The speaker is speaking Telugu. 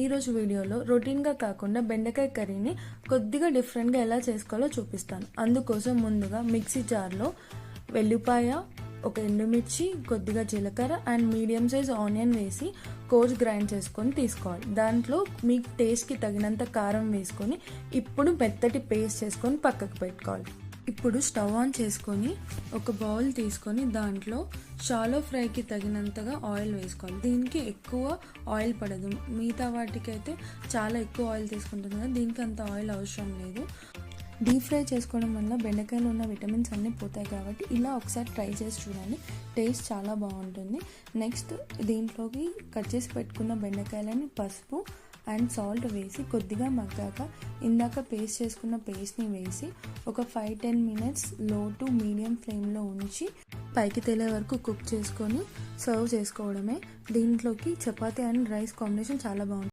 ఈరోజు వీడియోలో రొటీన్గా కాకుండా బెండకాయ కర్రీని కొద్దిగా డిఫరెంట్గా ఎలా చేసుకోవాలో చూపిస్తాను. అందుకోసం ముందుగా మిక్సీ జార్లో వెల్లిపాయ, ఒక ఎండుమిర్చి, కొద్దిగా జీలకర్ర అండ్ మీడియం సైజ్ ఆనియన్ వేసి కోర్స్ గ్రైండ్ చేసుకొని తీసుకోవాలి. దాంట్లో మీ టేస్ట్కి తగినంత కారం వేసుకొని ఇప్పుడు మెత్తటి పేస్ట్ చేసుకొని పక్కకు పెట్టుకోవాలి. ఇప్పుడు స్టవ్ ఆన్ చేసుకొని ఒక బౌల్ తీసుకొని దాంట్లో షాలో ఫ్రైకి తగినంతగా ఆయిల్ వేసుకోవాలి. దీనికి ఎక్కువ ఆయిల్ పడదు, మిగతా వాటికి అయితే చాలా ఎక్కువ ఆయిల్ తీసుకుంటుంది కదా, దీనికి అంత ఆయిల్ అవసరం లేదు. డీప్ ఫ్రై చేసుకోవడం వల్ల బెండకాయలో ఉన్న విటమిన్స్ అన్నీ పోతాయి కాబట్టి ఇలా ఒకసారి ట్రై చేసి చూడండి, టేస్ట్ చాలా బాగుంటుంది. నెక్స్ట్ దీంట్లోకి కట్ చేసి పెట్టుకున్న బెండకాయలని పసుపు అండ్ సాల్ట్ వేసి కొద్దిగా మగ్గాక ఇందాక పేస్ట్ చేసుకున్న పేస్ట్ని వేసి ఒక 5-10 మినిట్స్ లో టు మీడియం ఫ్లేమ్లో ఉంచి పైకి తేలే వరకు కుక్ చేసుకొని సర్వ్ చేసుకోవడమే. దీంట్లోకి చపాతీ అండ్ రైస్ కాంబినేషన్ చాలా బాగుంటుంది.